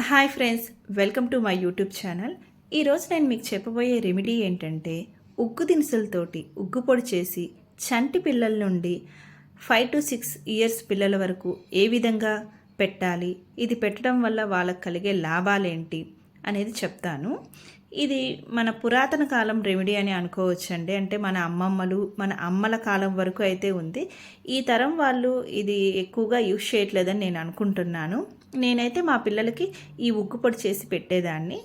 Hi friends, welcome to my YouTube channel. ఈరోజు నేను మీకు చెప్పబోయే రెమెడీ ఏంటంటే ఉగ్గు దినుసులతోటి ఉగ్గు పొడి చేసి చంటి పిల్లల నుండి 5 to 6 ఇయర్స్ పిల్లల వరకు ఏ విధంగా పెట్టాలి, ఇది పెట్టడం వల్ల వాళ్ళకు కలిగే లాభాలేంటి అనేది చెప్తాను. ఇది మన పురాతన కాలం రెమెడీ అని అనుకోవచ్చండి. అంటే మన అమ్మమ్మలు, మన అమ్మల కాలం వరకు అయితే ఉంది. ఈ తరం వాళ్ళు ఇది ఎక్కువగా యూజ్ చేయట్లేదని నేను అనుకుంటున్నాను. నేనైతే మా పిల్లలకి ఈ ఉగ్గు పొడి చేసి పెట్టేదాన్ని.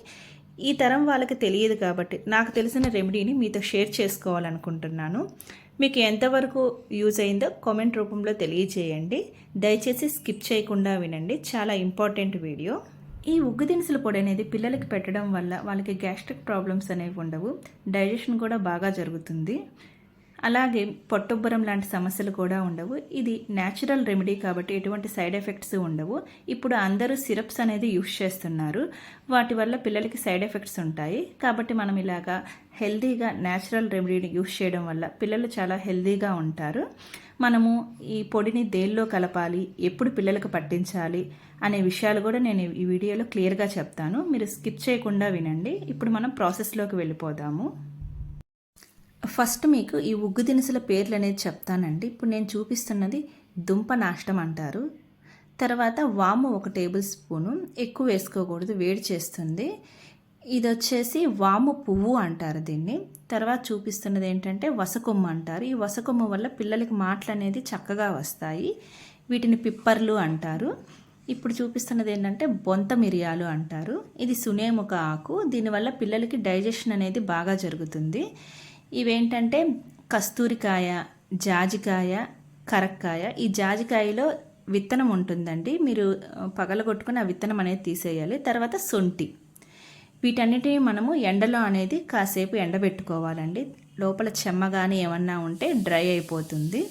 ఈ తరం వాళ్ళకి తెలియదు కాబట్టి నాకు తెలిసిన రెమెడీని మీతో షేర్ చేసుకోవాలనుకుంటున్నాను. మీకు ఎంతవరకు యూజ్ అయిందో కామెంట్ రూపంలో తెలియజేయండి. దయచేసి స్కిప్ చేయకుండా వినండి, చాలా ఇంపార్టెంట్ వీడియో. ఈ ఉగ్గు దినుసుల పొడి అనేది పిల్లలకి పెట్టడం వల్ల వాళ్ళకి గ్యాస్ట్రిక్ ప్రాబ్లమ్స్ అనేవి ఉండవు, డైజెషన్ కూడా బాగా జరుగుతుంది. అలాగే పొట్టొబ్బరం లాంటి సమస్యలు కూడా ఉండవు. ఇది న్యాచురల్ రెమెడీ కాబట్టి ఎటువంటి సైడ్ ఎఫెక్ట్స్ ఉండవు. ఇప్పుడు అందరూ సిరప్స్ అనేది యూస్ చేస్తున్నారు, వాటి వల్ల పిల్లలకి సైడ్ ఎఫెక్ట్స్ ఉంటాయి. కాబట్టి మనం ఇలాగా హెల్తీగా న్యాచురల్ రెమెడీని యూస్ చేయడం వల్ల పిల్లలు చాలా హెల్తీగా ఉంటారు. మనము ఈ పొడిని దేల్లో కలపాలి, ఎప్పుడు పిల్లలకు పట్టించాలి అనే విషయాలు కూడా నేను ఈ వీడియోలో క్లియర్గా చెప్తాను. మీరు స్కిప్ చేయకుండా వినండి. ఇప్పుడు మనం ప్రాసెస్లోకి వెళ్ళిపోదాము. ఫస్ట్ మీకు ఈ ఉగ్గు దినుసుల పేర్లు అనేది చెప్తానండి. ఇప్పుడు నేను చూపిస్తున్నది దుంప నాష్టం అంటారు. తర్వాత వాము 1 టేబుల్ స్పూను, ఎక్కువ వేసుకోకూడదు, వేడి చేస్తుంది. ఇది వచ్చేసి వాము పువ్వు అంటారు దీన్ని. తర్వాత చూపిస్తున్నది ఏంటంటే వసకొమ్మ అంటారు. ఈ వసకొమ్మ వల్ల పిల్లలకి మాటలు అనేది చక్కగా వస్తాయి. వీటిని పిప్పర్లు అంటారు. ఇప్పుడు చూపిస్తున్నది ఏంటంటే బొంత మిరియాలు అంటారు. ఇది సునేముక ఆకు. దీనివల్ల పిల్లలకి డైజెషన్ అనేది బాగా జరుగుతుంది. ఇవేంటంటే కస్తూరికాయ, జాజికాయ, కరక్కాయ. ఈ జాజికాయలో విత్తనం ఉంటుందండి, మీరు పగలగొట్టుకుని ఆ విత్తనం అనేది తీసేయాలి. తర్వాత సొంటి. వీటన్నిటిని మనము ఎండలో అనేది కాసేపు ఎండబెట్టుకోవాలండి. లోపల చెమ్మ కానీ ఏమన్నా ఉంటే డ్రై అయిపోతుంది.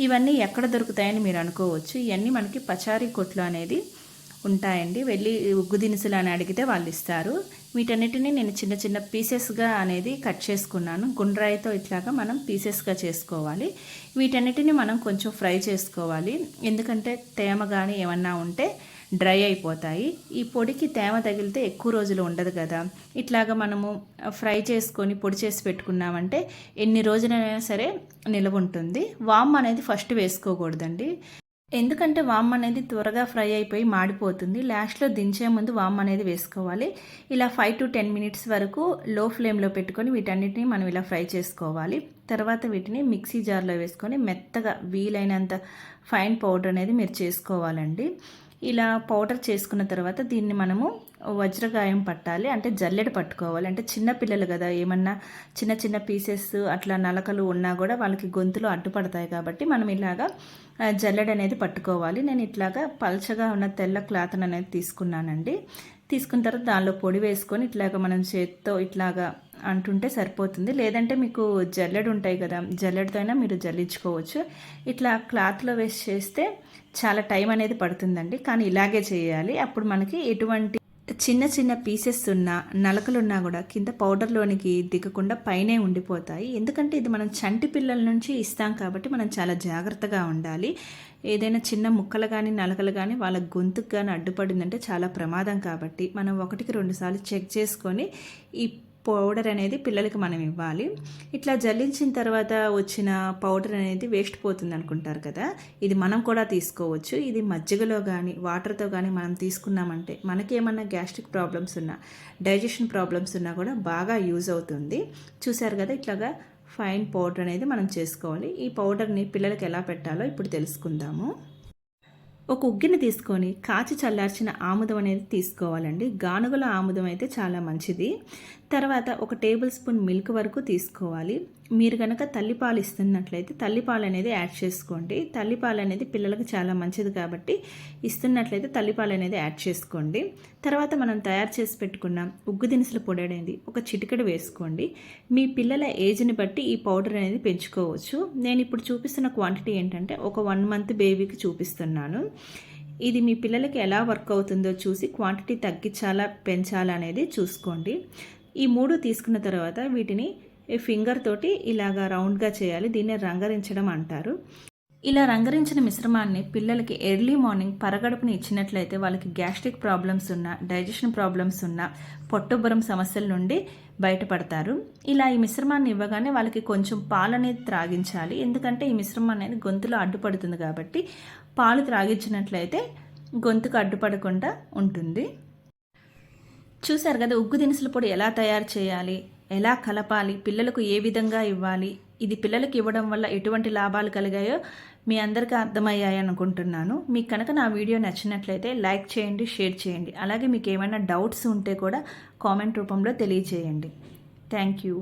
ఇవన్నీ ఎక్కడ దొరుకుతాయని మీరు అనుకోవచ్చు. ఇవన్నీ మనకి పచారీ కొట్లు అనేది ఉంటాయండి. వెళ్ళి ఉగ్గు దినుసులు అని అడిగితే వాళ్ళు ఇస్తారు. వీటన్నిటిని నేను చిన్న చిన్న పీసెస్గా అనేది కట్ చేసుకున్నాను. గుండ్రాయితో ఇట్లాగా మనం పీసెస్గా చేసుకోవాలి. వీటన్నిటిని మనం కొంచెం ఫ్రై చేసుకోవాలి, ఎందుకంటే తేమ కానీ ఏమన్నా ఉంటే డ్రై అయిపోతాయి. ఈ పొడికి తేమ తగిలితే ఎక్కువ రోజులు ఉండదు కదా. ఇట్లాగా మనము ఫ్రై చేసుకొని పొడి చేసి పెట్టుకున్నామంటే ఎన్ని రోజులైనా సరే నిలవ ఉంటుంది. వామ్ అనేది ఫస్ట్ వేసుకోకూడదండి, ఎందుకంటే వామ్ అనేది త్వరగా ఫ్రై అయిపోయి మాడిపోతుంది. లాస్ట్లో దించే ముందు వామ్ అనేది వేసుకోవాలి. ఇలా 5 to 10 minutes వరకు లో ఫ్లేమ్లో పెట్టుకొని వీటన్నిటిని మనం ఇలా ఫ్రై చేసుకోవాలి. తర్వాత వీటిని మిక్సీ జార్లో వేసుకొని మెత్తగా వీలైనంత ఫైన్ పౌడర్ అనేది మీరు చేసుకోవాలండి. ఇలా పౌడర్ చేసుకున్న తర్వాత దీన్ని మనము వజ్రగాయం పట్టాలి, అంటే జల్లెడ పట్టుకోవాలి. అంటే చిన్న పిల్లలు కదా, ఏమన్నా చిన్న చిన్న పీసెస్ అట్లా నలకలు ఉన్నా కూడా వాళ్ళకి గొంతులో అడ్డుపడతాయి. కాబట్టి మనం ఇలాగా జల్లెడ అనేది పట్టుకోవాలి. నేను ఇట్లాగా పల్చగా ఉన్న తెల్ల క్లాత్ అనేది తీసుకున్నానండి. తీసుకున్న తర్వాత దానిలో పొడి వేసుకొని ఇట్లాగా మనం చేత్తో ఇట్లాగా అంటుంటే సరిపోతుంది. లేదంటే మీకు జల్లెడ ఉంటాయి కదా, జల్లెడతో అయినా మీరు జల్లించుకోవచ్చు. ఇట్లా క్లాత్లో వేసి చేస్తే చాలా టైం అనేది పడుతుందండి, కానీ ఇలాగే చేయాలి. అప్పుడు మనకి ఎటువంటి చిన్న చిన్న పీసెస్ ఉన్నా నలకలున్నా కూడా కింద పౌడర్లోనికి దిగకుండా పైనే ఉండిపోతాయి. ఎందుకంటే ఇది మనం చంటి పిల్లల నుంచి ఇస్తాం కాబట్టి మనం చాలా జాగ్రత్తగా ఉండాలి. ఏదైనా చిన్న ముక్కలు కానీ నలకలు కానీ వాళ్ళ గొంతుకు కానీ అడ్డుపడిందంటే చాలా ప్రమాదం. కాబట్టి మనం 1కి 2 సార్లు చెక్ చేసుకొని ఈ పౌడర్ అనేది పిల్లలకి మనం ఇవ్వాలి. ఇట్లా జల్లించిన తర్వాత వచ్చిన పౌడర్ అనేది వేస్ట్ పోతుంది అనుకుంటారు కదా, ఇది మనం కూడా తీసుకోవచ్చు. ఇది మజ్జిగలో కానీ వాటర్తో కానీ మనం తీసుకున్నామంటే మనకి ఏమన్నా గ్యాస్ట్రిక్ ప్రాబ్లమ్స్ ఉన్నా, డైజెషన్ ప్రాబ్లమ్స్ ఉన్నా కూడా బాగా యూజ్ అవుతుంది. చూసారు కదా, ఇట్లాగా ఫైన్ పౌడర్ అనేది మనం చేసుకోవాలి. ఈ పౌడర్ని పిల్లలకి ఎలా పెట్టాలో ఇప్పుడు తెలుసుకుందాము. ఒక ఉగ్గిని తీసుకొని కాచి చల్లార్చిన ఆముదం అనేది తీసుకోవాలండి. గానుగల ఆముదం అయితే చాలా మంచిది. తర్వాత 1 టేబుల్ స్పూన్ మిల్క్ వరకు తీసుకోవాలి. మీరు కనుక తల్లిపాలు ఇస్తున్నట్లయితే తల్లిపాలు అనేది యాడ్ చేసుకోండి. తల్లిపాలు అనేది పిల్లలకు చాలా మంచిది కాబట్టి ఇస్తున్నట్లయితే తల్లిపాలు అనేది యాడ్ చేసుకోండి. తర్వాత మనం తయారు చేసి పెట్టుకున్న ఉగ్గు దినుసుల పొడి అనేది ఒక చిటికెడు వేసుకోండి. మీ పిల్లల ఏజ్ని బట్టి ఈ పౌడర్ అనేది పెంచుకోవచ్చు. నేను ఇప్పుడు చూపిస్తున్న క్వాంటిటీ ఏంటంటే ఒక 1 month బేబీకి చూపిస్తున్నాను. ఇది మీ పిల్లలకి ఎలా వర్క్ అవుతుందో చూసి క్వాంటిటీ తగ్గించాలా పెంచాలా అనేది చూసుకోండి. ఈ 3 తీసుకున్న తర్వాత వీటిని ఫింగర్ తోటి ఇలాగా రౌండ్గా చేయాలి. దీన్ని రంగరించడం అంటారు. ఇలా రంగరించిన మిశ్రమాన్ని పిల్లలకి ఎర్లీ మార్నింగ్ పరగడుపుని ఇచ్చినట్లయితే వాళ్ళకి గ్యాస్ట్రిక్ ప్రాబ్లమ్స్ ఉన్న, డైజెషన్ ప్రాబ్లమ్స్ ఉన్న, పొట్టుబ్బరం సమస్యల నుండి బయటపడతారు. ఇలా ఈ మిశ్రమాన్ని ఇవ్వగానే వాళ్ళకి కొంచెం పాలు అనేది త్రాగించాలి. ఎందుకంటే ఈ మిశ్రమం అనేది గొంతులో అడ్డుపడుతుంది కాబట్టి పాలు త్రాగించినట్లయితే గొంతుకు అడ్డుపడకుండా ఉంటుంది. చూశారు కదా, ఉగ్గు దినుసుల పొడి ఎలా తయారు చేయాలి, ఎలా కలపాలి, పిల్లలకు ఏ విధంగా ఇవ్వాలి, ఇది పిల్లలకి ఇవ్వడం వల్ల ఎటువంటి లాభాలు కలిగాయో మీ అందరికీ అర్థమయ్యాయి అనుకుంటున్నాను. మీకు కనుక నా వీడియో నచ్చినట్లయితే లైక్ చేయండి, షేర్ చేయండి. అలాగే మీకు ఏమైనా డౌట్స్ ఉంటే కూడా కామెంట్ రూపంలో తెలియజేయండి. Thank you.